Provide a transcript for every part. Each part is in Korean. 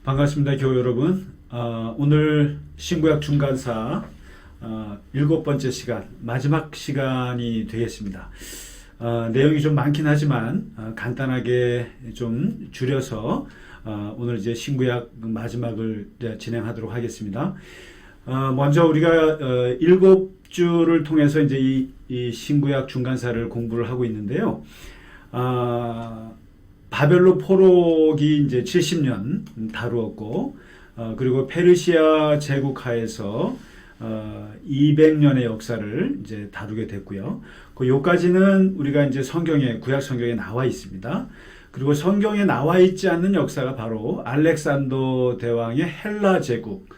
반갑습니다, 교우 여러분. 오늘 신구약 중간사 7번째 시간, 마지막 시간이 되겠습니다. 내용이 좀 많긴 하지만 간단하게 좀 줄여서 오늘 이제 신구약 마지막을 진행하도록 하겠습니다. 먼저 우리가 7주를 통해서 이제 이 신구약 중간사를 공부를 하고 있는데요. 바벨론 포로기 이제 70년 다루었고, 그리고 페르시아 제국 하에서 200년의 역사를 이제 다루게 됐고요. 그 요까지는 우리가 이제 성경에, 구약 성경에 나와 있습니다. 그리고 성경에 나와 있지 않는 역사가 바로 알렉산더 대왕의 헬라 제국,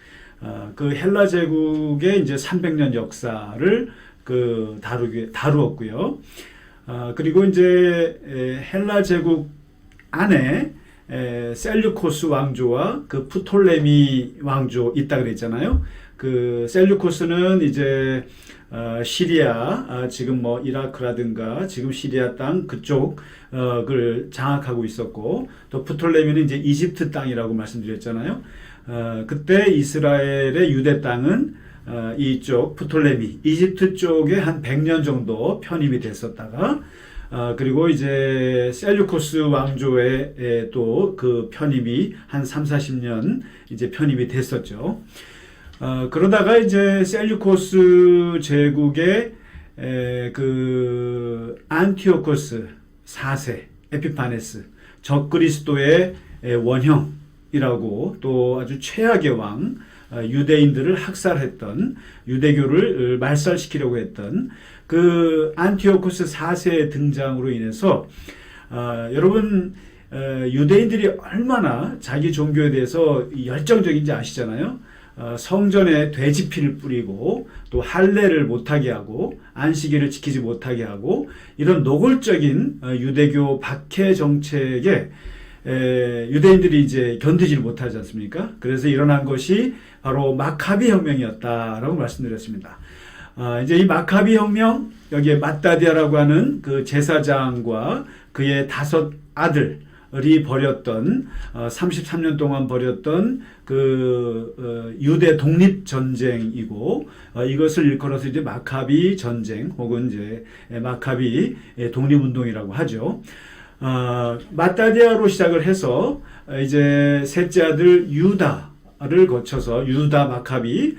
그 헬라 제국의 이제 300년 역사를 다루었고요. 그리고 이제 헬라 제국 안에 셀류코스 왕조와 그 프톨레미 왕조 있다 그랬잖아요. 그 셀류코스는 이제 시리아, 지금 뭐 이라크라든가 지금 시리아 땅 그쪽을 장악하고 있었고, 또 프톨레미는 이제 이집트 땅이라고 말씀드렸잖아요. 그때 이스라엘의 유대 땅은 이쪽 프톨레미, 이집트 쪽에 한 100년 정도 편입이 됐었다가, 그리고 이제 셀류코스 왕조의 또 그 편입이 한 30-40년 이제 편입이 됐었죠. 그러다가 이제 셀류코스 제국의 그 안티오코스 4세 에피파네스, 적그리스도의 원형이라고, 또 아주 최악의 왕, 유대인들을 학살했던, 유대교를 말살시키려고 했던 그 안티오코스 4세의 등장으로 인해서 여러분, 유대인들이 얼마나 자기 종교에 대해서 열정적인지 아시잖아요. 성전에 돼지피를 뿌리고, 또 할례를 못하게 하고, 안식일을 지키지 못하게 하고, 이런 노골적인 유대교 박해 정책에 유대인들이 이제 견디지를 못하지 않습니까? 그래서 일어난 것이 바로 마카비 혁명이었다라고 말씀드렸습니다. 이제 이 마카비 혁명, 여기에 마따디아라고 하는 그 제사장과 그의 5 아들이 벌였던 33년 동안 벌였던 그 유대 독립 전쟁이고, 이것을 일컬어서 이제 마카비 전쟁 혹은 이제 마카비 독립운동이라고 하죠. 마따디아로 시작을 해서 이제 셋째 아들 유다를 거쳐서 유다 마카비,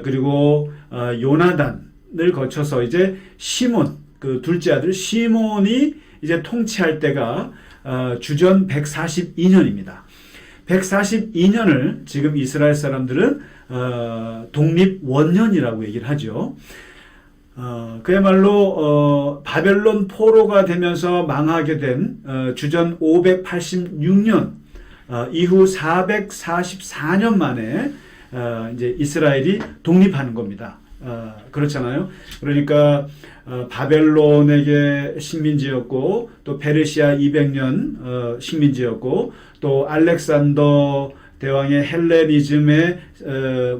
그리고 요나단을 거쳐서 이제 시몬, 그 둘째 아들 시몬이 이제 통치할 때가 주전 142년입니다. 142년을 지금 이스라엘 사람들은 독립원년이라고 얘기를 하죠. 그야말로 바벨론 포로가 되면서 망하게 된 주전 586년 이후 444년 만에 이제 이스라엘이 독립하는 겁니다. 그렇잖아요. 그러니까 바벨론에게 식민지였고, 또 페르시아 200년 식민지였고, 또 알렉산더 대왕의 헬레니즘의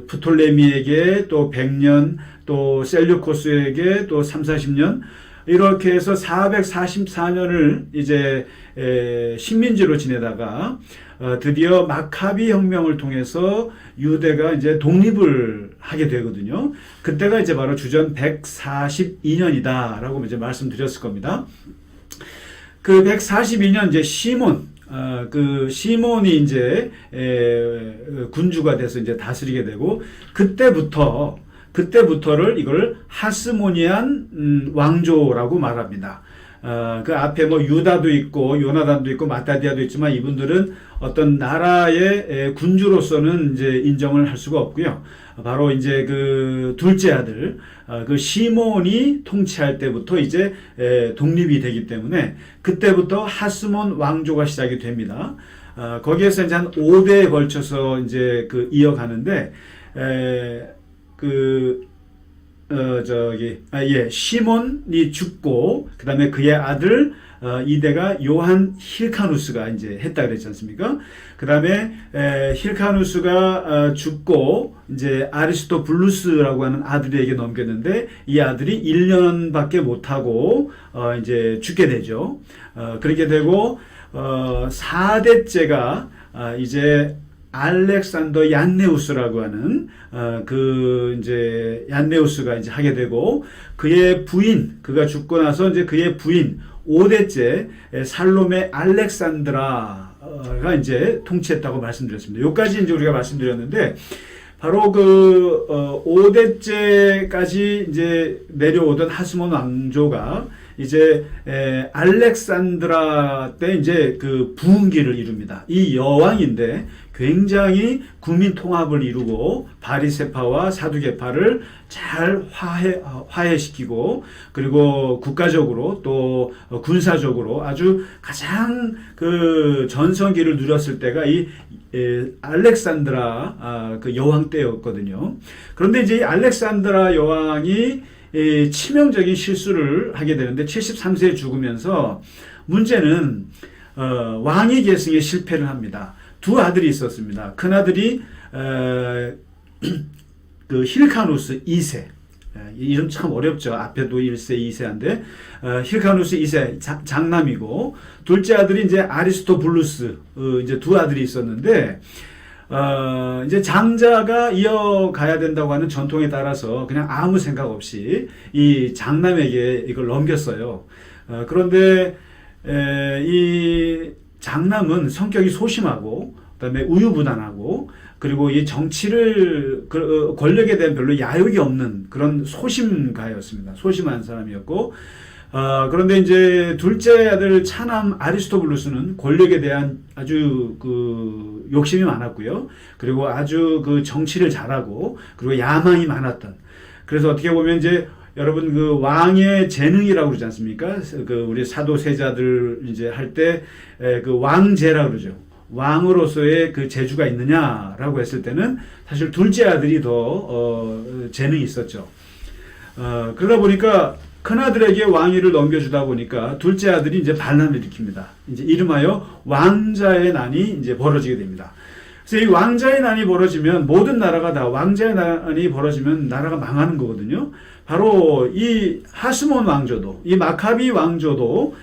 프톨레미에게 또 100년, 또 셀류코스에게 또 30-40년, 이렇게 해서 444년을 이제 식민지로 지내다가 드디어 마카비 혁명을 통해서 유대가 이제 독립을 하게 되거든요. 그때가 이제 바로 주전 142년이다라고 이제 말씀드렸을 겁니다. 그 142년 이제 그 시몬이 이제 군주가 돼서 이제 다스리게 되고, 그때부터를 이걸 하스모니안 왕조라고 말합니다. 그 앞에 뭐 유다도 있고 요나단도 있고 마따디아도 있지만, 이분들은 어떤 나라의 군주로서는 이제 인정을 할 수가 없고요. 바로 이제 그 둘째 아들, 그 시몬이 통치할 때부터 이제 독립이 되기 때문에 그때부터 하스몬 왕조가 시작이 됩니다. 거기에서 이제 한 5대에 걸쳐서 이제 그 이어가는데, 시몬이 죽고, 그 다음에 그의 아들, 이대가 요한 힐카누스가 이제 했다 그랬지 않습니까? 그 다음에, 힐카누스가 죽고, 이제 아리스토블루스라고 하는 아들에게 넘겼는데, 이 아들이 1년밖에 못하고, 이제 죽게 되죠. 그렇게 되고, 4대째가, 이제 알렉산더 얀네우스라고 하는 그 이제 얀네우스가 이제 하게 되고, 그의 부인, 그가 죽고 나서 이제 그의 부인 5대째 살로메 알렉산드라가 이제 통치했다고 말씀드렸습니다. 여기까지 이제 우리가 말씀드렸는데, 바로 그 5대째까지 이제 내려오던 하스몬 왕조가 이제 알렉산드라 때 이제 그 부흥기를 이룹니다. 이 여왕인데 굉장히 국민 통합을 이루고 바리새파와 사두개파를 잘 화해시키고, 그리고 국가적으로 또 군사적으로 아주 가장 그 전성기를 누렸을 때가 이 알렉산드라 그 여왕 때였거든요. 그런데 이제 이 알렉산드라 여왕이 치명적인 실수를 하게 되는데 73세에 죽으면서, 문제는 왕위 계승에 실패를 합니다. 두 아들이 있었습니다. 큰 아들이 그 힐카누스 2세, 이름 참 어렵죠. 앞에도 1세, 2세인데 힐카누스 2세 장남이고, 둘째 아들이 이제 아리스토블루스, 이제 두 아들이 있었는데, 이제 장자가 이어가야 된다고 하는 전통에 따라서 그냥 아무 생각 없이 이 장남에게 이걸 넘겼어요. 그런데 이 장남은 성격이 소심하고, 그다음에 우유부단하고, 그리고 이 정치를 권력에 대한 별로 야욕이 없는 그런 소심가였습니다. 소심한 사람이었고, 그런데 이제 둘째 아들 차남 아리스토블루스는 권력에 대한 아주 그 욕심이 많았고요. 그리고 아주 그 정치를 잘하고, 그리고 야망이 많았던. 그래서 어떻게 보면 이제 여러분 그 왕의 재능이라고 그러지 않습니까? 그 우리 사도세자들 이제 할 때 그 왕제라고 그러죠. 왕으로서의 그 재주가 있느냐라고 했을 때는 사실 둘째 아들이 더 재능이 있었죠. 그러다 보니까 큰아들에게 왕위를 넘겨주다 보니까 둘째 아들이 이제 반란을 일으킵니다. 이제 이름하여 왕자의 난이 이제 벌어지게 됩니다. 그래서 이 왕자의 난이 벌어지면 모든 나라가 다, 왕자의 난이 벌어지면 나라가 망하는 거거든요. 바로 이 하스몬 왕조도, 이 마카비 왕조도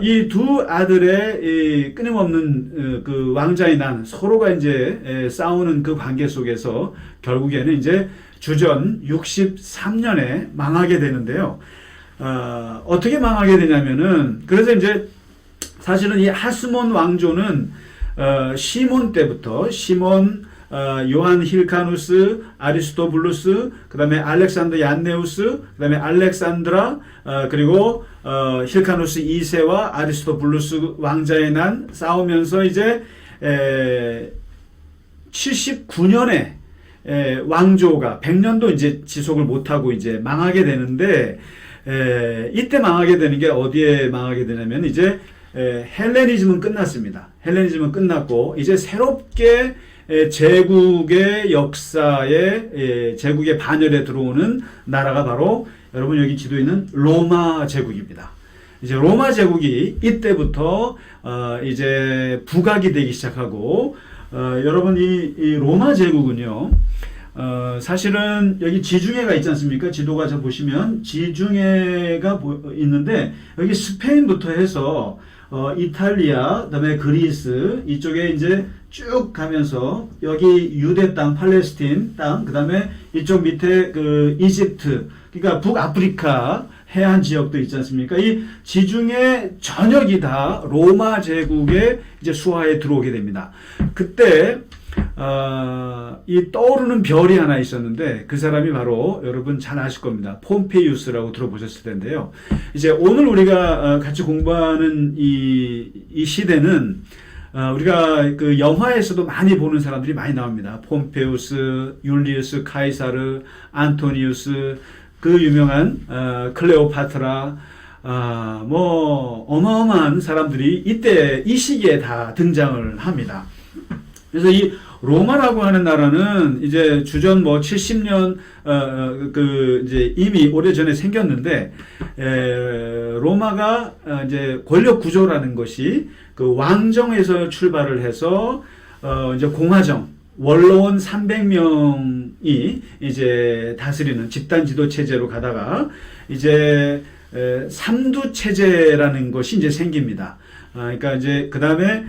이 두 아들의 이 끊임없는 그 왕자의 난, 서로가 이제 싸우는 그 관계 속에서 결국에는 이제 주전 63년에 망하게 되는데요. 어떻게 망하게 되냐면은, 그래서 이제 사실은 이 하스몬 왕조는 시몬 때부터, 시몬, 요한 힐카누스, 아리스토블루스, 그 다음에 알렉산더 얀네우스, 그 다음에 알렉산드라, 그리고 힐카누스 2세와 아리스토블루스 왕자의 난 싸우면서 이제 79년에 왕조가 100년도 이제 지속을 못하고 이제 망하게 되는데, 이때 망하게 되는 게 어디에 망하게 되냐면, 이제 헬레니즘은 끝났습니다. 헬레니즘은 끝났고, 이제 새롭게 제국의 역사에, 제국의 반열에 들어오는 나라가 바로 여러분 여기 지도에 있는 로마 제국입니다. 이제 로마 제국이 이때부터 이제 부각이 되기 시작하고, 여러분 이 로마 제국은요, 사실은 여기 지중해가 있지 않습니까? 지도가 저 보시면 지중해가 있는데, 여기 스페인부터 해서 이탈리아, 그다음에 그리스, 이쪽에 이제 쭉 가면서 여기 유대 땅, 팔레스틴 땅, 그다음에 이쪽 밑에 그 이집트, 그러니까 북아프리카 해안 지역도 있지 않습니까? 이 지중해 전역이 다 로마 제국의 이제 수하에 들어오게 됩니다. 그때 이 떠오르는 별이 하나 있었는데, 그 사람이 바로 여러분 잘 아실 겁니다. 폼페이우스라고 들어보셨을 텐데요. 이제 오늘 우리가 같이 공부하는 이 시대는 우리가 그 영화에서도 많이 보는 사람들이 많이 나옵니다. 폼페우스, 율리우스 카이사르, 안토니우스, 그 유명한 클레오파트라, 뭐 어마어마한 사람들이 이때 이 시기에 다 등장을 합니다. 그래서 이 로마라고 하는 나라는 이제 주전 뭐 70년 그 이제 이미 오래전에 생겼는데, 로마가 이제 권력 구조라는 것이 그 왕정에서 출발을 해서 이제 공화정, 원로원 300명이 이제 다스리는 집단 지도 체제로 가다가 이제 삼두 체제라는 것이 이제 생깁니다. 그러니까 이제 그 다음에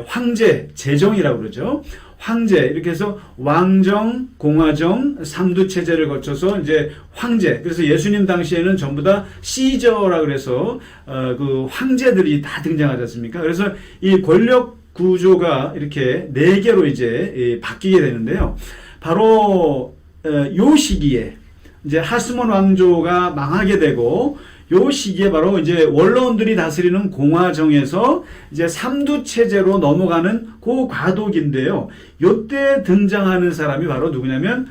황제, 제정이라고 그러죠. 황제 이렇게 해서 왕정, 공화정, 삼두체제를 거쳐서 이제 황제. 그래서 예수님 당시에는 전부 다 시저라 그래서 그 황제들이 다 등장하지 않습니까? 그래서 이 권력 구조가 이렇게 네 개로 이제 바뀌게 되는데요. 바로 요 시기에 이제 하스몬 왕조가 망하게 되고 요 시기에 바로 이제 원로원들이 다스리는 공화정에서 이제 삼두 체제로 넘어가는 그 과도기인데요. 요때 등장하는 사람이 바로 누구냐면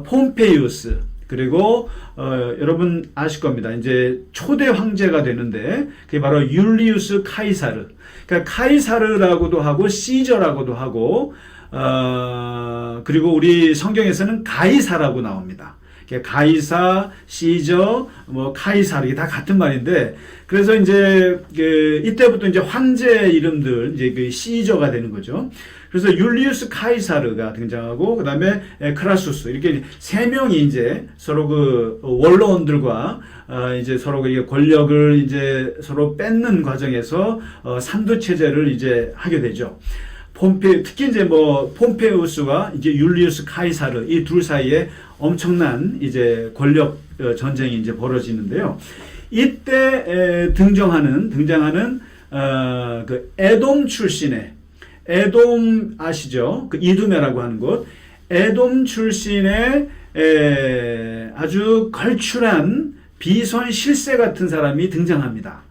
폼페이우스 그리고 여러분 아실 겁니다. 이제 초대 황제가 되는데 그게 바로 율리우스 카이사르. 그러니까 카이사르라고도 하고 시저라고도 하고 그리고 우리 성경에서는 가이사라고 나옵니다. 가이사, 시저, 뭐 카이사르 이게 다 같은 말인데 그래서 이제 이때부터 이제 황제 이름들 이제 그 시저가 되는 거죠. 그래서 율리우스 카이사르가 등장하고 그다음에 크라수스 이렇게 세 명이 이제 서로 그 원로원들과 이제 서로 그 권력을 이제 서로 뺏는 과정에서 삼두 체제를 이제 하게 되죠. 특히 이제 뭐 폼페우스와 이제 율리우스 카이사르 이 둘 사이에 엄청난 이제 권력 전쟁이 이제 벌어지는데요. 이때 등장하는 그 에돔 출신의 에돔 아시죠? 그 이두메라고 하는 곳 에돔 출신의 아주 걸출한 비선 실세 같은 사람이 등장합니다.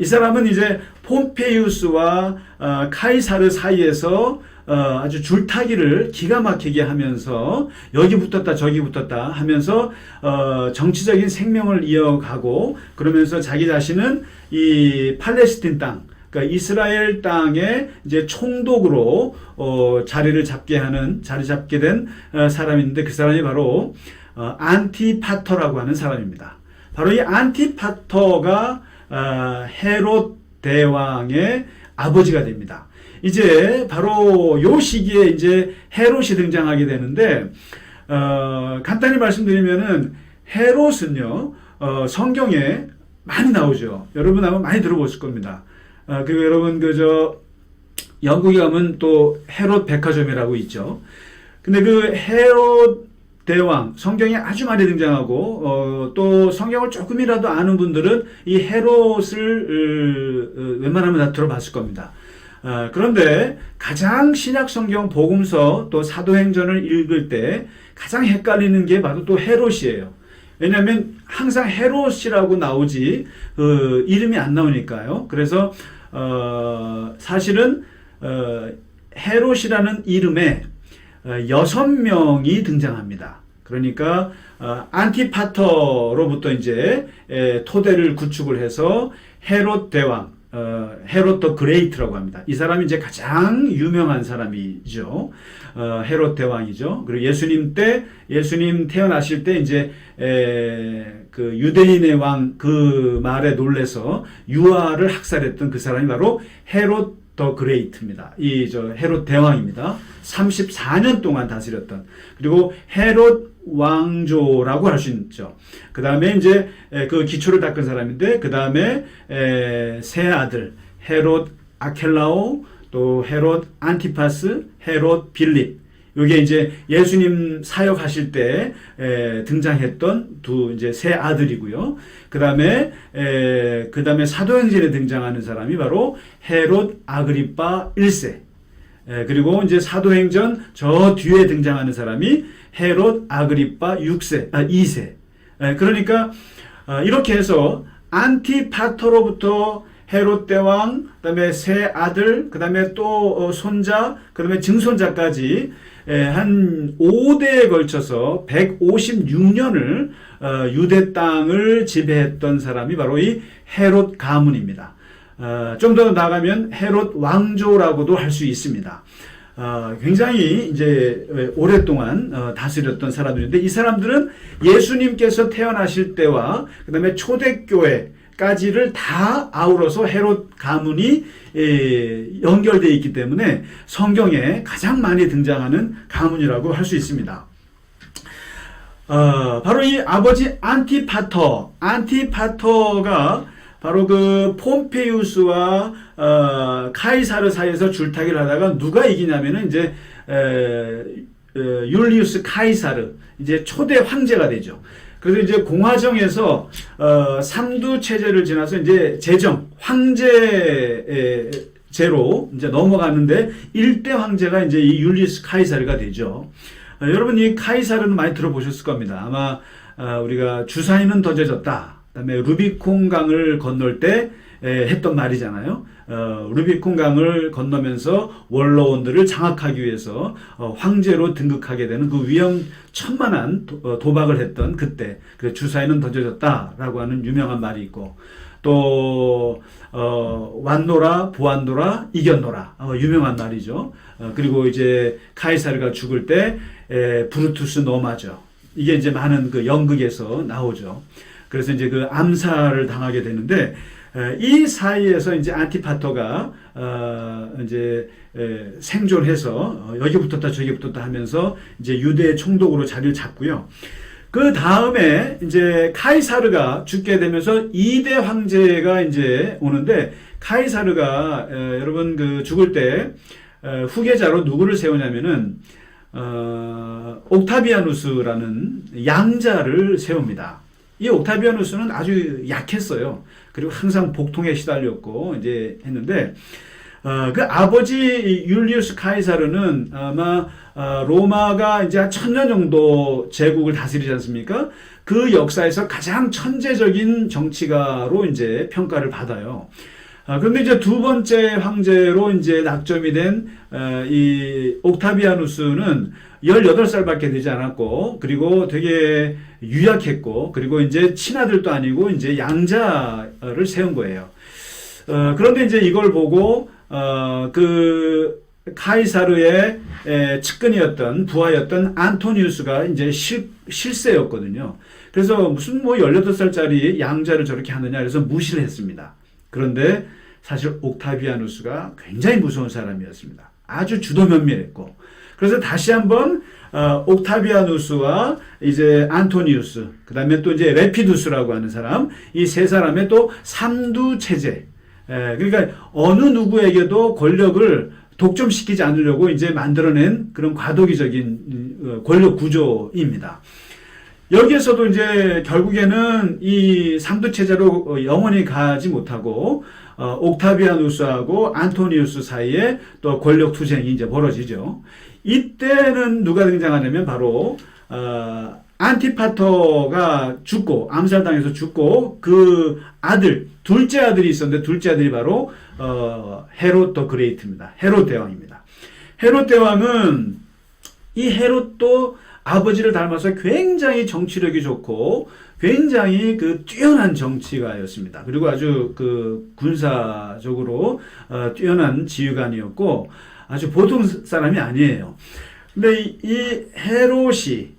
이 사람은 이제 폼페이우스와 카이사르 사이에서 아주 줄타기를 기가 막히게 하면서 여기 붙었다 저기 붙었다 하면서 정치적인 생명을 이어가고 그러면서 자기 자신은 이 팔레스틴 땅 그러니까 이스라엘 땅에 이제 총독으로 자리 잡게 된 사람인데 그 사람이 바로 안티파터라고 하는 사람입니다. 바로 이 안티파터가 헤롯 대왕의 아버지가 됩니다. 이제 바로 요 시기에 이제 헤롯이 등장하게 되는데 간단히 말씀드리면은 헤롯은요 성경에 많이 나오죠. 여러분 아마 많이 들어보실 겁니다. 그리고 여러분 영국에 가면 또 헤롯 백화점이라고 있죠. 근데 그 헤롯 대왕 성경에 아주 많이 등장하고 또 성경을 조금이라도 아는 분들은 이 헤롯을 웬만하면 다 들어봤을 겁니다. 그런데 가장 신약 성경 복음서 또 사도행전을 읽을 때 가장 헷갈리는 게 바로 또 헤롯이에요. 왜냐하면 항상 헤롯이라고 나오지 이름이 안 나오니까요. 그래서 사실은 헤롯이라는 이름에 6명이 등장합니다. 그러니까 안티파터로부터 이제 토대를 구축을 해서 헤롯 대왕, 헤롯 더 그레이트라고 합니다. 이 사람이 이제 가장 유명한 사람이죠. 헤롯 대왕이죠. 그리고 예수님 태어나실 때 이제 그 유대인의 왕 그 말에 놀래서 유아를 학살했던 그 사람이 바로 헤롯 더 그레이트입니다. 헤롯 대왕입니다. 34년 동안 다스렸던. 그리고 헤롯 왕조라고 할 수 있죠. 그 다음에 이제 그 기초를 닦은 사람인데, 그 다음에 세 아들, 헤롯 아켈라오, 또 헤롯 안티파스, 헤롯 빌립. 이게 이제 예수님 사역하실 때 등장했던 이제 세 아들이고요. 그 다음에 사도행전에 등장하는 사람이 바로 헤롯 아그리파 1세. 그리고 이제 사도행전 저 뒤에 등장하는 사람이 헤롯 아그리파 2세. 그러니까 이렇게 해서 안티파터로부터 헤롯 대왕, 그다음에 세 아들, 그다음에 또 손자, 그다음에 증손자까지 한 5대에 걸쳐서 156년을 유대 땅을 지배했던 사람이 바로 이 헤롯 가문입니다. 좀 더 나가면 헤롯 왕조라고도 할 수 있습니다. 굉장히 이제 오랫동안 다스렸던 사람들인데, 이 사람들은 예수님께서 태어나실 때와 그다음에 초대교회까지를 다 아우러서 헤롯 가문이 연결되어 있기 때문에 성경에 가장 많이 등장하는 가문이라고 할 수 있습니다. 바로 이 아버지 안티파터가 바로 그 폼페이우스와 카이사르 사이에서 줄타기를 하다가 누가 이기냐면은 이제 율리우스 카이사르, 이제 초대 황제가 되죠. 그래서 이제 공화정에서 삼두 체제를 지나서 이제 제정 황제제로 이제 넘어가는데 1대 황제가 이제 이 율리우스 카이사르가 되죠. 여러분 이 카이사르는 많이 들어보셨을 겁니다. 아마 우리가 주사위는 던져졌다, 그다음에 루비콘 강을 건널 때 했던 말이잖아요. 루비콘 강을 건너면서 원로원들을 장악하기 위해서 황제로 등극하게 되는 그 위험천만한 도박을 했던 그때, 그래서 주사위는 던져졌다라고 하는 유명한 말이 있고, 또 왔노라 보았노라 이겼노라, 유명한 말이죠. 그리고 이제 카이사르가 죽을 때 브루투스 노마저, 이게 이제 많은 그 연극에서 나오죠. 그래서 이제 그 암살을 당하게 되는데, 이 사이에서 이제 안티파터가 이제 생존해서 여기 붙었다 저기 붙었다 하면서 이제 유대 총독으로 자리를 잡고요. 그 다음에 이제 카이사르가 죽게 되면서 2대 황제가 이제 오는데, 카이사르가 여러분 그 죽을 때 후계자로 누구를 세우냐면은 옥타비아누스라는 양자를 세웁니다. 이 옥타비아누스는 아주 약했어요. 그리고 항상 복통에 시달렸고 이제 했는데, 그 아버지 율리우스 카이사르는 아마 로마가 이제 한 1000년 정도 제국을 다스리지 않습니까? 그 역사에서 가장 천재적인 정치가로 이제 평가를 받아요. 그런데 이제 두 번째 황제로 이제 낙점이 된 이 옥타비아누스는 18살밖에 되지 않았고, 그리고 되게 유약했고, 그리고 이제 친아들도 아니고 이제 양자를 세운 거예요. 그런데 이제 이걸 보고 그 카이사르의 측근이었던 부하였던 안토니우스가 이제 실세였거든요. 그래서 무슨 뭐 18살짜리 양자를 저렇게 하느냐 그래서 무시를 했습니다. 그런데 사실 옥타비아누스가 굉장히 무서운 사람이었습니다. 아주 주도면밀했고, 그래서 다시 한번 옥타비아누스와 이제 안토니우스, 그 다음에 또 이제 레피두스라고 하는 사람, 이 세 사람의 또 삼두 체제, 그러니까 어느 누구에게도 권력을 독점시키지 않으려고 이제 만들어낸 그런 과도기적인 권력 구조입니다. 여기에서도 이제 결국에는 이 삼두 체제로 영원히 가지 못하고 옥타비아누스하고 안토니우스 사이에 또 권력 투쟁이 이제 벌어지죠. 이때는 누가 등장하냐면 바로 안티파터가 죽고, 암살당해서 죽고, 그 아들, 둘째 아들이 있었는데, 둘째 아들이 바로 헤롯 더 그레이트입니다. 헤롯 대왕입니다. 헤롯 대왕은 이 헤롯도 아버지를 닮아서 굉장히 정치력이 좋고 굉장히 그 뛰어난 정치가였습니다. 그리고 아주 그 군사적으로 뛰어난 지휘관이었고 아주 보통 사람이 아니에요. 근데 이 헤롯이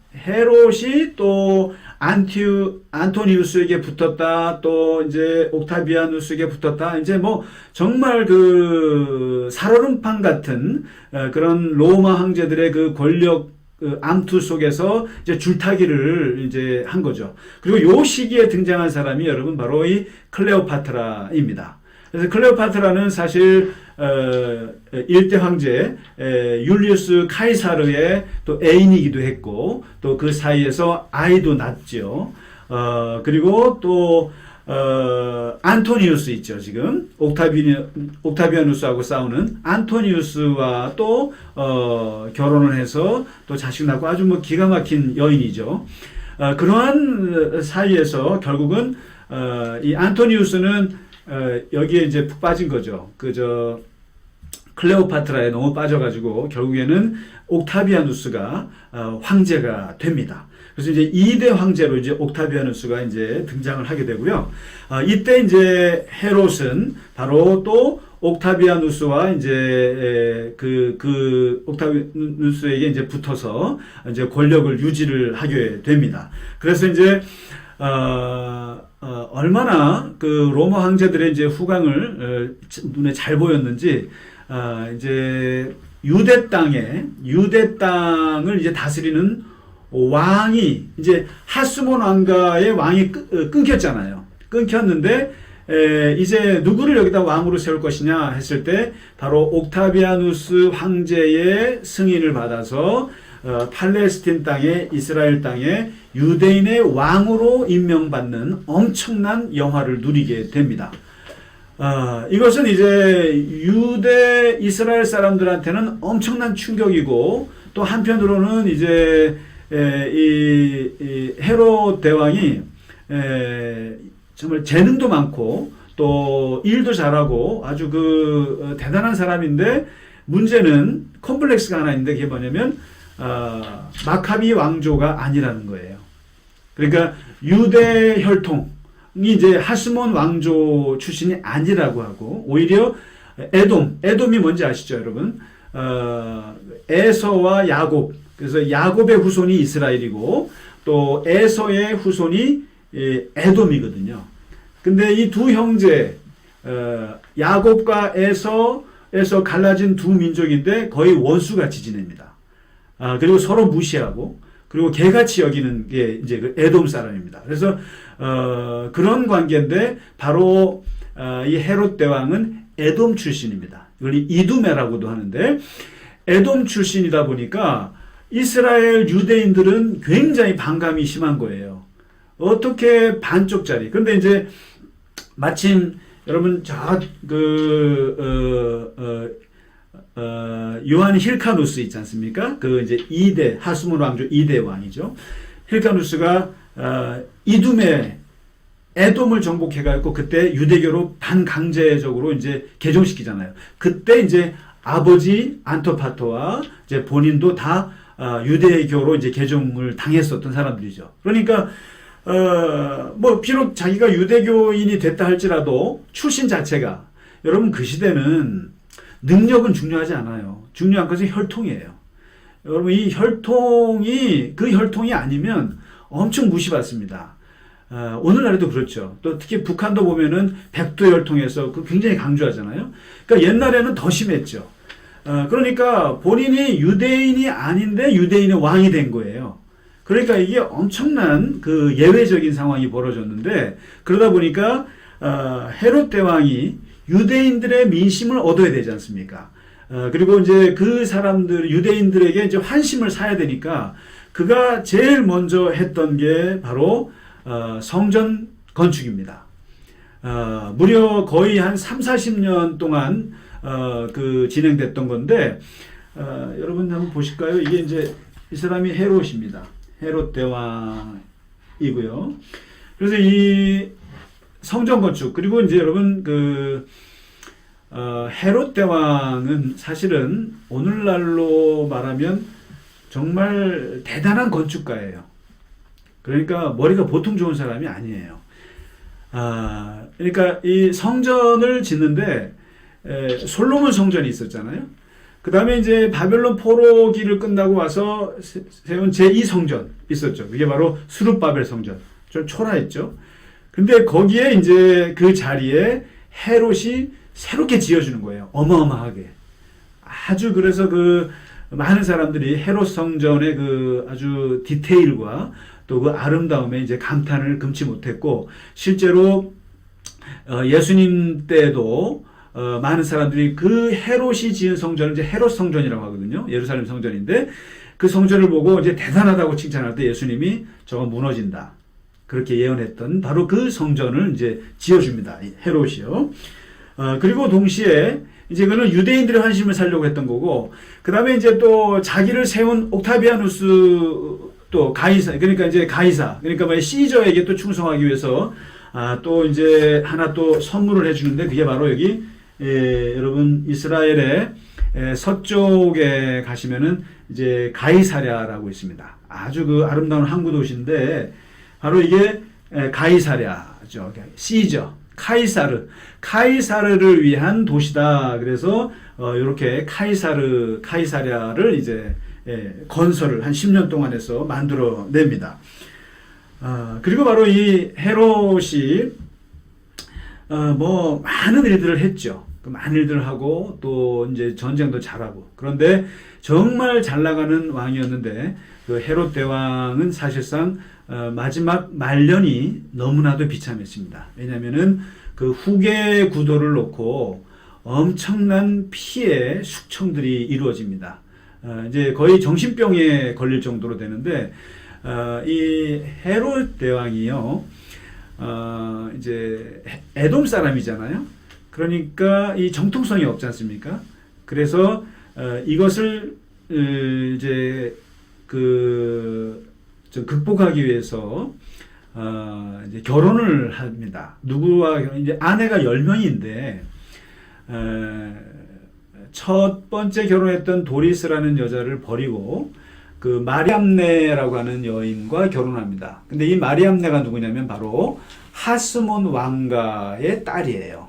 또 안토니우스에게 붙었다, 또 이제 옥타비아누스에게 붙었다, 이제 뭐 정말 그 살얼음판 같은 그런 로마 황제들의 그 권력 암투 속에서 이제 줄타기를 이제 한 거죠. 그리고 요 시기에 등장한 사람이 여러분 바로 이 클레오파트라입니다. 그래서 클레오파트라는 사실 1대 황제 율리우스 카이사르의 또 애인이기도 했고, 또 그 사이에서 아이도 낳았죠. 그리고 또 안토니우스 있죠. 지금 옥타비아누스하고 싸우는 안토니우스와 또 결혼을 해서 또 자식 낳고 아주 뭐 기가 막힌 여인이죠. 그러한 사이에서 결국은 이 안토니우스는 여기에 이제 푹 빠진 거죠. 그저 클레오파트라에 너무 빠져가지고 결국에는 옥타비아누스가 황제가 됩니다. 그래서 이제 2대 황제로 이제 옥타비아누스가 이제 등장을 하게 되고요. 이때 이제 헤롯은 바로 또 옥타비아누스와 이제 그 옥타비아누스에게 이제 붙어서 이제 권력을 유지를 하게 됩니다. 그래서 이제 얼마나 그 로마 황제들의 이제 후광을 눈에 잘 보였는지 이제 유대 땅을 이제 다스리는 왕이 이제 하스몬 왕가의 왕이 끊겼잖아요. 끊겼는데 이제 누구를 여기다 왕으로 세울 것이냐 했을 때 바로 옥타비아누스 황제의 승인을 받아서 팔레스틴 땅에 이스라엘 땅에 유대인의 왕으로 임명받는 엄청난 영화를 누리게 됩니다. 이것은 이제 유대 이스라엘 사람들한테는 엄청난 충격이고 또 한편으로는 이제 이 헤롯 대왕이 정말 재능도 많고 또 일도 잘하고 아주 대단한 사람인데 문제는 컴플렉스가 하나 있는데 그게 뭐냐면 마카비 왕조가 아니라는 거예요. 그러니까 유대 혈통이 이제 하스몬 왕조 출신이 아니라고 하고 오히려 에돔이 뭔지 아시죠, 여러분? 에서와 야곱. 그래서 야곱의 후손이 이스라엘이고 또 에서의 후손이 에돔이거든요. 근데 이 두 형제 야곱과 에서에서 갈라진 두 민족인데 거의 원수같이 지냅니다. 그리고 서로 무시하고 그리고 개같이 여기는 게 이제 그 에돔 사람입니다. 그래서 그런 관계인데 바로 이 헤롯 대왕은 에돔 출신입니다. 이걸 이두메라고도 하는데 에돔 출신이다 보니까 이스라엘 유대인들은 굉장히 반감이 심한 거예요. 어떻게 반쪽짜리. 그런데 이제 마침 여러분 요한 힐카누스 있지 않습니까? 이제 2대 하스몬 왕조 2대 왕이죠. 힐카누스가 이두메 에돔을 정복해가지고 그때 유대교로 반강제적으로 이제 개종시키잖아요. 그때 이제 아버지 안토파토와 이제 본인도 다 유대교로 이제 개종을 당했었던 사람들이죠. 그러니까 비록 자기가 유대교인이 됐다 할지라도 출신 자체가 여러분 그 시대는 능력은 중요하지 않아요. 중요한 것은 혈통이에요. 여러분 이 혈통이 아니면 엄청 무시받습니다. 오늘날에도 그렇죠. 또 특히 북한도 보면은 백두 혈통에서 굉장히 강조하잖아요. 그러니까 옛날에는 더 심했죠. 그러니까 본인이 유대인이 아닌데 유대인의 왕이 된 거예요. 그러니까 이게 엄청난 예외적인 상황이 벌어졌는데 그러다 보니까 헤롯 대왕이 유대인들의 민심을 얻어야 되지 않습니까? 그리고 이제 그 사람들 유대인들에게 이제 환심을 사야 되니까 그가 제일 먼저 했던 게 바로 성전 건축입니다. 무려 거의 한 3-40년 동안 진행됐던 건데 여러분 한번 보실까요? 이게 이제 이 사람이 헤롯입니다. 헤롯 대왕이고요. 그래서 이 성전 건축 그리고 이제 여러분 헤롯 대왕은 사실은 오늘날로 말하면 정말 대단한 건축가예요. 그러니까 머리가 보통 좋은 사람이 아니에요. 그러니까 이 성전을 짓는데 솔로몬 성전이 있었잖아요. 그 다음에 이제 바벨론 포로기를 끝나고 와서 세운 제2성전 있었죠. 그게 바로 스룹바벨 성전. 좀 초라했죠. 근데 거기에 이제 그 자리에 헤롯이 새롭게 지어주는 거예요. 어마어마하게. 아주 그래서 많은 사람들이 헤롯 성전의 아주 디테일과 또 아름다움에 이제 감탄을 금치 못했고, 실제로 예수님 때도 많은 사람들이 헤롯이 지은 성전을 이제 헤롯 성전이라고 하거든요. 예루살렘 성전인데 그 성전을 보고 이제 대단하다고 칭찬할 때 예수님이 저거 무너진다. 그렇게 예언했던 바로 그 성전을 이제 지어줍니다. 헤롯이요. 그리고 동시에 이제 그는 유대인들의 환심을 살려고 했던 거고, 그 다음에 이제 또 자기를 세운 옥타비아누스 또 가이사, 그러니까 이제 가이사, 그러니까 시저에게 또 충성하기 위해서 또 이제 하나 또 선물을 해주는데 그게 바로 여기 여러분 이스라엘의 서쪽에 가시면은 이제 가이사랴라고 있습니다. 아주 아름다운 항구 도시인데 바로 이게 가이사랴죠. 시저, 카이사르를 위한 도시다. 그래서 이렇게 카이사랴를 이제 건설을 한 10년 동안 해서 만들어냅니다. 그리고 바로 이 헤롯이 많은 일들을 했죠. 많은 일들을 하고 또 이제 전쟁도 잘하고, 그런데 정말 잘 나가는 왕이었는데 그 헤롯 대왕은 사실상 마지막 말년이 너무나도 비참했습니다. 왜냐하면은 그 후계 구도를 놓고 엄청난 피해 숙청들이 이루어집니다. 이제 거의 정신병에 걸릴 정도로 되는데, 이 헤롯 대왕이요, 이제 에돔 사람이잖아요. 그러니까 이 정통성이 없지 않습니까? 그래서 이것을 이제 좀 극복하기 위해서 이제 결혼을 합니다. 누구와 이제 아내가 10명인데 첫 번째 결혼했던 도리스라는 여자를 버리고 그 마리암네라고 하는 여인과 결혼합니다. 근데 이 마리암네가 누구냐면 바로 하스몬 왕가의 딸이에요.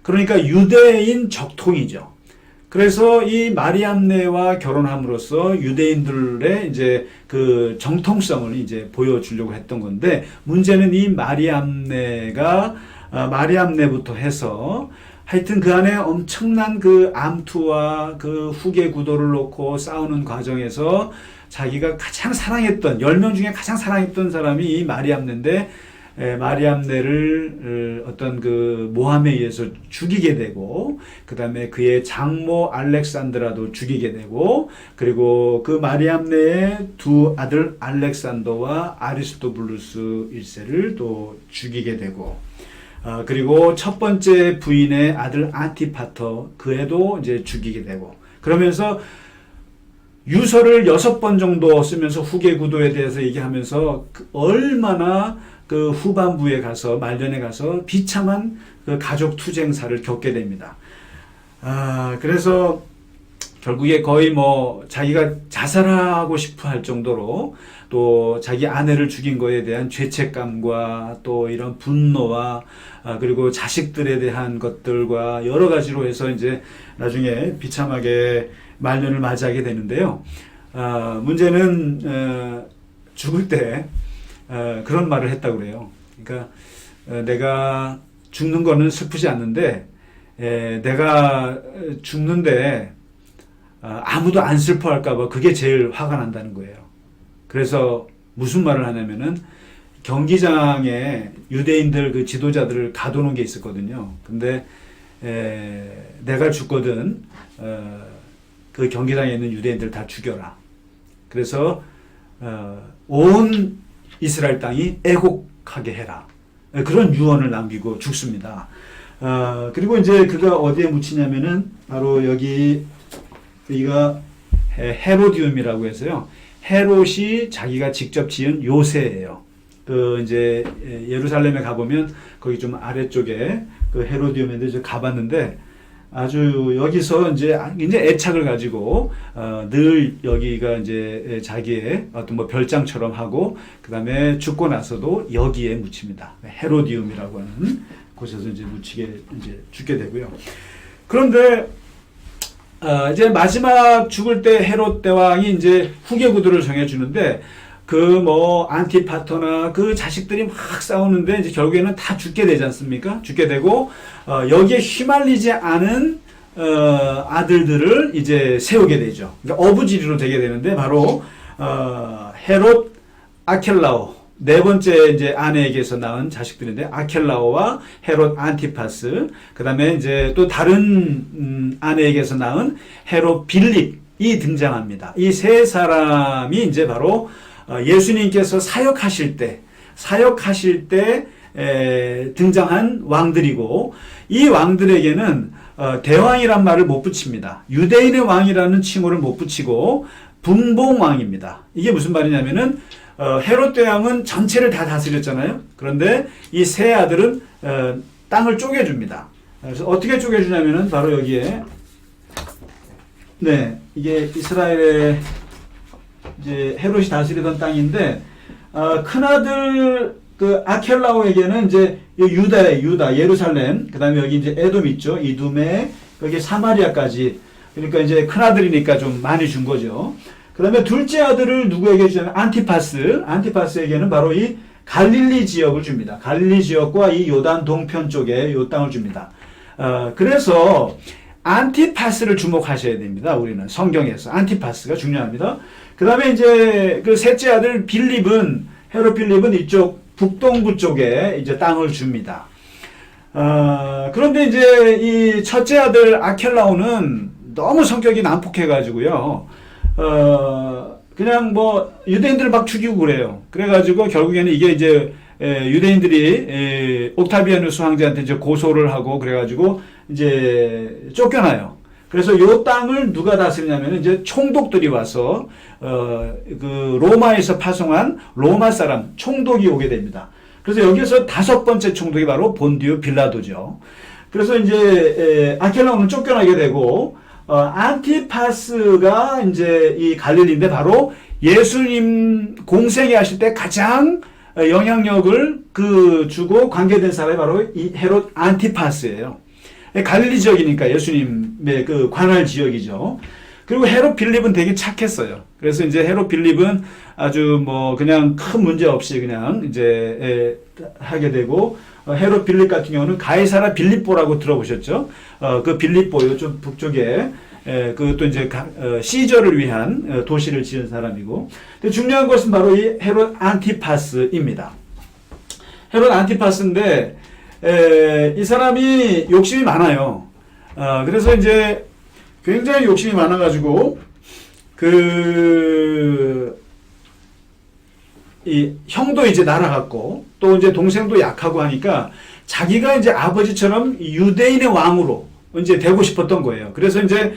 그러니까 유대인 적통이죠. 그래서 이 마리암네와 결혼함으로써 유대인들의 이제 그 정통성을 이제 보여주려고 했던 건데, 문제는 이 마리암네부터 해서 하여튼 그 안에 엄청난 그 암투와 그 후계 구도를 놓고 싸우는 과정에서 자기가 가장 사랑했던 10명 중에 가장 사랑했던 사람이 이 마리암네인데, 마리암네를 어떤 그 모함에 의해서 죽이게 되고, 그 다음에 그의 장모 알렉산드라도 죽이게 되고, 그리고 그 마리암네의 두 아들 알렉산더와 아리스토블루스 1세를 또 죽이게 되고, 그리고 첫 번째 부인의 아들 안티파터, 그 애도 이제 죽이게 되고, 그러면서 유서를 6번 정도 쓰면서 후계 구도에 대해서 얘기하면서 얼마나 그 후반부에 가서, 말년에 가서 비참한 그 가족 투쟁사를 겪게 됩니다. 그래서 결국에 거의 뭐 자기가 자살하고 싶어 할 정도로, 또 자기 아내를 죽인 거에 대한 죄책감과 또 이런 분노와 그리고 자식들에 대한 것들과 여러 가지로 해서 이제 나중에 비참하게 말년을 맞이하게 되는데요. 문제는 죽을 때 그런 말을 했다고 그래요. 그러니까 내가 죽는 거는 슬프지 않는데 내가 죽는데 아무도 안 슬퍼할까 봐 그게 제일 화가 난다는 거예요. 그래서 무슨 말을 하냐면은, 경기장에 유대인들 그 지도자들을 가둬놓은 게 있었거든요. 근데 내가 죽거든 그 경기장에 있는 유대인들 다 죽여라. 그래서 온 이스라엘 땅이 애곡하게 해라. 그런 유언을 남기고 죽습니다. 그리고 이제 그가 어디에 묻히냐면은 바로 여기가 헤로디움이라고 해서요. 헤롯이 자기가 직접 지은 요새예요. 그 이제 예루살렘에 가보면 거기 좀 아래쪽에 그 헤로디움에 가봤는데, 아주 여기서 이제 애착을 가지고 늘 여기가 이제 자기의 어떤 뭐 별장처럼 하고, 그 다음에 죽고 나서도 여기에 묻힙니다. 헤로디움이라고 하는 곳에서 이제 이제 죽게 되고요. 그런데 이제 마지막 죽을 때 헤롯 대왕이 이제 후계 구도를 정해주는데, 그 뭐 안티파터나 그 자식들이 막 싸우는데 이제 결국에는 다 죽게 되지 않습니까? 죽게 되고 여기에 휘말리지 않은 아들들을 이제 세우게 되죠. 그러니까 어부지리로 되게 되는데, 바로 헤롯 아켈라오, 네 번째 이제 아내에게서 낳은 자식들인데, 아켈라오와 헤롯 안티파스, 그 다음에 이제 또 다른 아내에게서 낳은 헤롯 빌립이 등장합니다. 이 세 사람이 이제 바로 예수님께서 사역하실 때 등장한 왕들이고, 이 왕들에게는 대왕이란 말을 못 붙입니다. 유대인의 왕이라는 칭호를 못 붙이고 분봉왕입니다. 이게 무슨 말이냐면은 헤롯 대왕은 전체를 다 다스렸잖아요. 그런데 이 세 아들은 땅을 쪼개줍니다. 그래서 어떻게 쪼개주냐면은 바로 여기에, 이게 이스라엘의 이제 헤롯이 다스리던 땅인데, 큰아들 그 아켈라오에게는 이제 유다, 예루살렘, 그 다음에 여기 이제 에돔 있죠. 이둠에, 여기 사마리아까지. 그러니까 이제 큰아들이니까 좀 많이 준 거죠. 그 다음에 둘째 아들을 누구에게 주냐면 안티파스에게는 바로 이 갈릴리 지역을 줍니다. 갈릴리 지역과 이 요단 동편 쪽에 요 땅을 줍니다. 그래서 안티파스를 주목하셔야 됩니다. 우리는 성경에서 안티파스가 중요합니다. 그 다음에 이제 그 셋째 아들 헤롯 빌립은 이쪽 북동부 쪽에 이제 땅을 줍니다. 그런데 이제 이 첫째 아들 아켈라오는 너무 성격이 난폭해가지고요. 그냥 뭐 유대인들을 막 죽이고 그래요. 그래가지고 결국에는 이게 이제 유대인들이 옥타비아누스 황제한테 이제 고소를 하고 그래가지고 이제 쫓겨나요. 그래서 요 땅을 누가 다스리냐면 이제 총독들이 와서 그 로마에서 파송한 로마 사람 총독이 오게 됩니다. 그래서 여기서 다섯 번째 총독이 바로 본디오 빌라도죠. 그래서 이제 아켈라오는 쫓겨나게 되고 안티파스가 이제 이 갈릴리인데 바로 예수님 공생애 하실 때 가장 영향력을 주고 관계된 사람이 바로 이 헤롯 안티파스예요. 갈릴리 지역이니까 예수님의 그 관할 지역이죠. 그리고 헤롯 빌립은 되게 착했어요. 그래서 이제 헤롯 빌립은 아주 뭐 그냥 큰 문제 없이 그냥 이제 하게 되고 헤롯 빌립 같은 경우는 가이사라 빌립보라고 들어보셨죠? 그 빌립보 좀 북쪽에 그것도 이제 시저를 위한 도시를 지은 사람이고. 근데 중요한 것은 바로 이 헤롯 안티파스입니다. 헤롯 안티파스인데 이 사람이 욕심이 많아요. 그래서 이제 굉장히 욕심이 많아가지고 이 형도 이제 날아갔고 또 이제 동생도 약하고 하니까 자기가 이제 아버지처럼 유대인의 왕으로 이제 되고 싶었던 거예요. 그래서 이제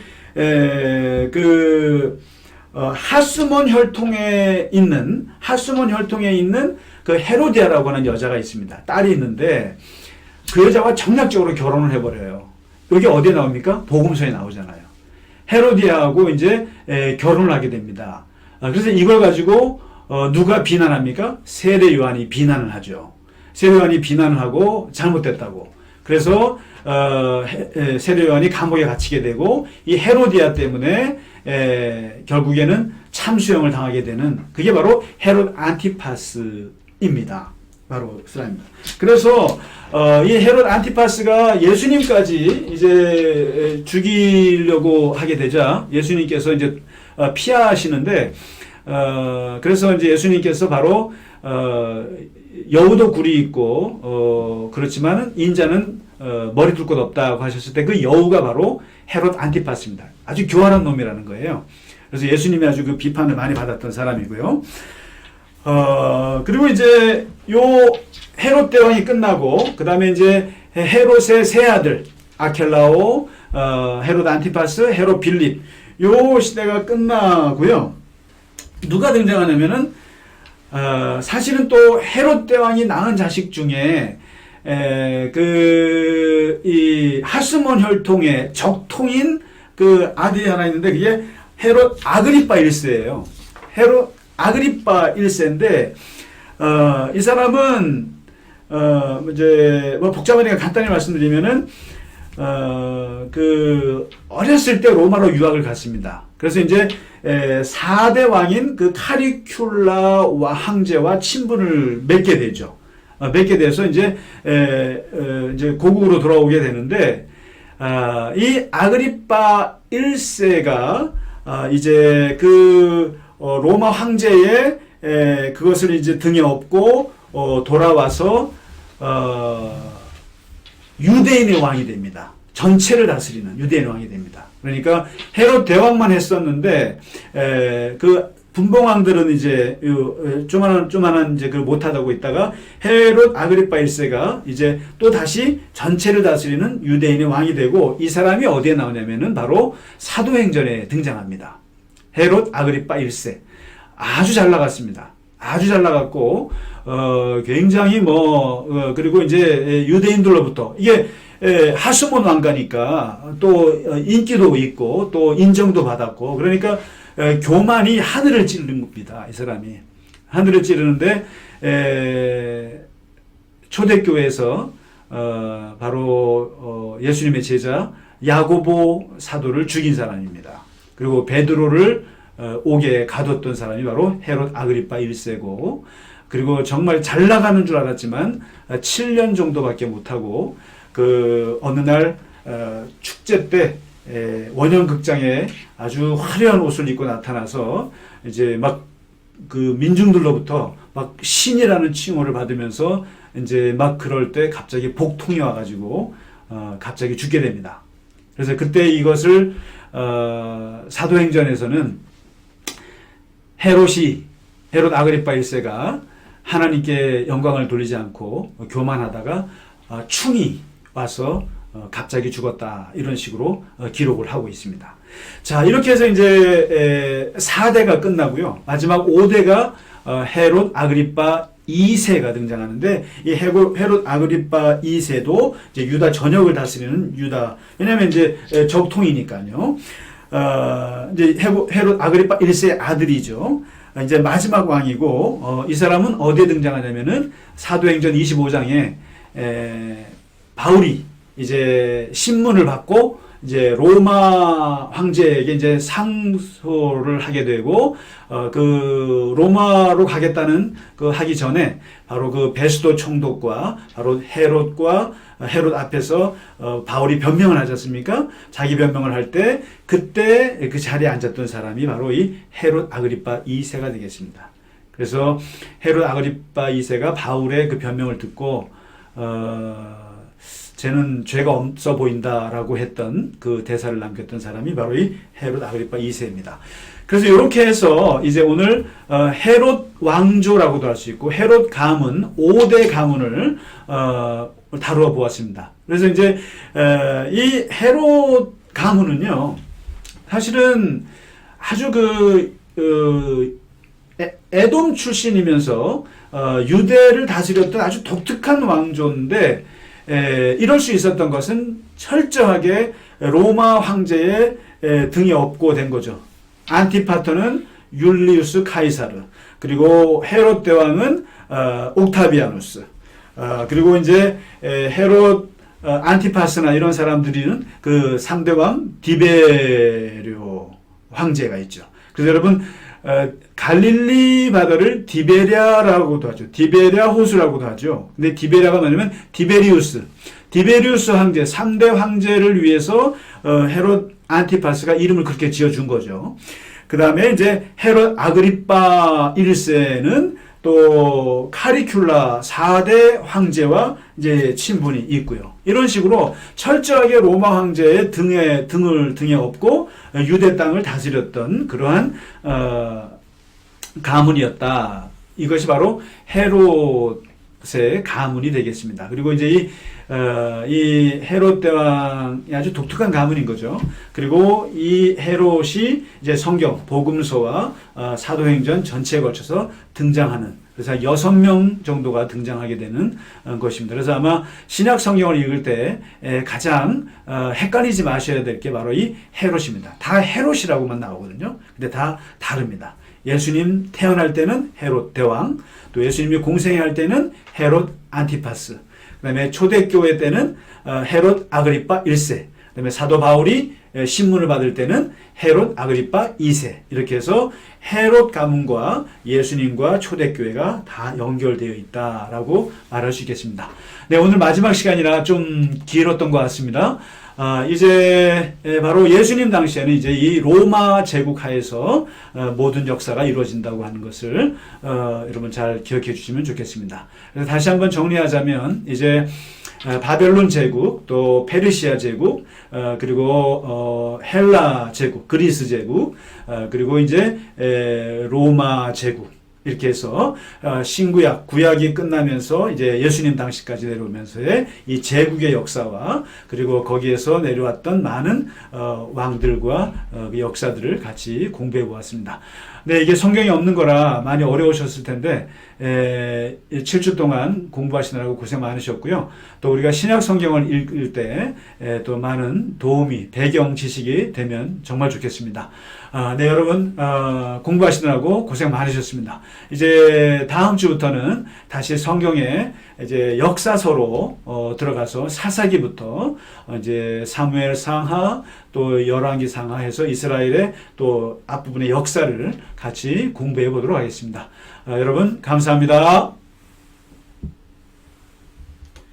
하스몬 혈통에 있는 그 헤로디아라고 하는 여자가 있습니다. 딸이 있는데 그 여자와 정략적으로 결혼을 해버려요. 여기 어디에 나옵니까? 복음서에 나오잖아요. 헤로디아하고 이제 결혼을 하게 됩니다. 그래서 이걸 가지고 누가 비난합니까? 세례 요한이 비난을 하죠. 세례 요한이 비난을 하고 잘못됐다고. 그래서 세례 요한이 감옥에 갇히게 되고 이 헤로디아 때문에 결국에는 참수형을 당하게 되는 그게 바로 헤롯 안티파스입니다. 바로 그 사람입니다. 그래서 이 헤롯 안티파스가 예수님까지 이제 죽이려고 하게 되자 예수님께서 이제 피하시는데 그래서 이제 예수님께서 바로 여우도 굴이 있고 그렇지만은 인자는 머리 둘 곳 없다고 하셨을 때 그 여우가 바로 헤롯 안티파스입니다. 아주 교활한 놈이라는 거예요. 그래서 예수님이 아주 그 비판을 많이 받았던 사람이고요. 그리고 이제 요 헤롯 대왕이 끝나고 그 다음에 이제 헤롯의 세 아들 아켈라오, 헤롯 안티파스, 헤롯 빌립 요 시대가 끝나고요. 누가 등장하냐면은 사실은 또 헤롯 대왕이 낳은 자식 중에 이 하스몬 혈통의 적통인 그 아들이 하나 있는데 그게 헤롯 아그리파 1세예요. 헤롯 아그리파 1세인데 이 사람은 이제 뭐 복잡하니까 간단히 말씀드리면은 어렸을 때 로마로 유학을 갔습니다. 그래서 이제 4대 왕인 그 카리큘라 황제와 친분을 맺게 되죠. 맺게 돼서 이제 고국으로 돌아오게 되는데 이 아그리파 1세가 이제 로마 황제의 그것을 이제 등에 업고 돌아와서 유대인의 왕이 됩니다. 전체를 다스리는 유대인의 왕이 됩니다. 그러니까 헤롯 대왕만 했었는데 그 분봉왕들은 이제 조만한 이제 그걸 못하다고 있다가 헤롯 아그리파 1세가 이제 또 다시 전체를 다스리는 유대인의 왕이 되고 이 사람이 어디에 나오냐면은 바로 사도행전에 등장합니다. 헤롯 아그리파 1세. 아주 잘 나갔습니다. 아주 잘 나갔고, 굉장히 그리고 이제 유대인들로부터, 이게, 하스몬 왕가니까 또 인기도 있고 또 인정도 받았고, 그러니까 교만이 하늘을 찌르는 겁니다. 이 사람이. 하늘을 찌르는데, 초대교회에서, 바로, 예수님의 제자, 야고보 사도를 죽인 사람입니다. 그리고 베드로를 옥에 가뒀던 사람이 바로 헤롯 아그리파 1세고 그리고 정말 잘 나가는 줄 알았지만 7년 정도밖에 못하고 어느 날 축제 때 원형극장에 아주 화려한 옷을 입고 나타나서 이제 막 그 민중들로부터 막 신이라는 칭호를 받으면서 이제 막 그럴 때 갑자기 복통이 와가지고 갑자기 죽게 됩니다. 그래서 그때 이것을 사도행전에서는 헤롯 아그리파 1세가 하나님께 영광을 돌리지 않고 교만하다가 충이 와서 갑자기 죽었다, 이런 식으로 기록을 하고 있습니다. 자, 이렇게 해서 이제 4대가 끝나고요. 마지막 5대가 헤롯 아그리파 2세가 등장하는데, 이 헤롯 아그리파 2세도 이제 유다 전역을 다스리는 유다, 왜냐면 이제 적통이니까요. 이제 헤롯 아그리파 1세의 아들이죠. 이제 마지막 왕이고, 이 사람은 어디에 등장하냐면은 사도행전 25장에 바울이 이제 신문을 받고 이제 로마 황제에게 이제 상소를 하게 되고, 그 로마로 가겠다는 그 하기 전에 바로 그 베스도 총독과 바로 헤롯 앞에서 바울이 변명을 하지 않습니까? 자기 변명을 할 때 그때 그 자리에 앉았던 사람이 바로 이 헤롯 아그리파 2세가 되겠습니다. 그래서 헤롯 아그리파 2세가 바울의 그 변명을 듣고 쟤는 죄가 없어 보인다라고 했던 그 대사를 남겼던 사람이 바로 이 헤롯 아그리파 2세입니다. 그래서 이렇게 해서 이제 오늘 헤롯 왕조라고도 할 수 있고 헤롯 가문, 5대 가문을 다루어 보았습니다. 그래서 이제 이 헤롯 가문은요, 사실은 아주 에돔 출신이면서 유대를 다스렸던 아주 독특한 왕조인데, 이럴 수 있었던 것은 철저하게 로마 황제의 등에 업고 된 거죠. 안티파터는 율리우스 카이사르, 그리고 헤롯 대왕은 옥타비아누스, 그리고 이제 헤롯 안티파스나 이런 사람들은 그 상대왕 디베rio 황제가 있죠. 그래서 여러분, 갈릴리 바다를 디베리아라고도 하죠. 디베리아 호수라고도 하죠. 근데 디베리아가 뭐냐면 디베리우스 황제, 3대 황제를 위해서 헤롯 안티파스가 이름을 그렇게 지어준 거죠. 그 다음에 이제 헤롯 아그리파 1세는 또 카리큘라 4대 황제와 이제 친분이 있고요. 이런 식으로 철저하게 로마 황제의 등에 업고 유대 땅을 다스렸던 그러한 가문이었다. 이것이 바로 헤롯의 가문이 되겠습니다. 그리고 이제 이 헤롯 대왕이 아주 독특한 가문인 거죠. 그리고 이 헤롯이 이제 성경, 복음서와 사도행전 전체에 걸쳐서 등장하는, 그래서 6명 정도가 등장하게 되는 것입니다. 그래서 아마 신약 성경을 읽을 때 가장 헷갈리지 마셔야 될 게 바로 이 헤롯입니다. 다 헤롯이라고만 나오거든요. 근데 다 다릅니다. 예수님 태어날 때는 헤롯 대왕, 또 예수님이 공생할 때는 헤롯 안티파스, 그 다음에 초대교회 때는 헤롯 아그리파 1세, 그 다음에 사도 바울이 신문을 받을 때는 헤롯 아그리파 2세, 이렇게 해서 헤롯 가문과 예수님과 초대교회가 다 연결되어 있다라고 말할 수 있겠습니다. 네, 오늘 마지막 시간이라 좀 길었던 것 같습니다. 이제 바로 예수님 당시에는 이제 이 로마 제국 하에서 모든 역사가 이루어진다고 하는 것을 여러분 잘 기억해 주시면 좋겠습니다. 그래서 다시 한번 정리하자면 이제 바벨론 제국, 또 페르시아 제국, 그리고 헬라 제국, 그리스 제국, 그리고 이제 로마 제국, 이렇게 해서 신구약, 구약이 끝나면서 이제 예수님 당시까지 내려오면서의 이 제국의 역사와 그리고 거기에서 내려왔던 많은 왕들과 그 역사들을 같이 공부해 보았습니다. 네, 이게 성경이 없는 거라 많이 어려우셨을 텐데 7주 동안 공부하시느라고 고생 많으셨고요. 또 우리가 신약 성경을 읽을 때 또 많은 도움이, 배경 지식이 되면 정말 좋겠습니다. 네, 여러분 공부하시느라고 고생 많으셨습니다. 이제 다음 주부터는 다시 성경에 이제 역사서로 들어가서 사사기부터 이제 사무엘 상하, 또 열왕기 상하 해서 이스라엘의 또 앞부분의 역사를 같이 공부해 보도록 하겠습니다. 여러분 감사합니다.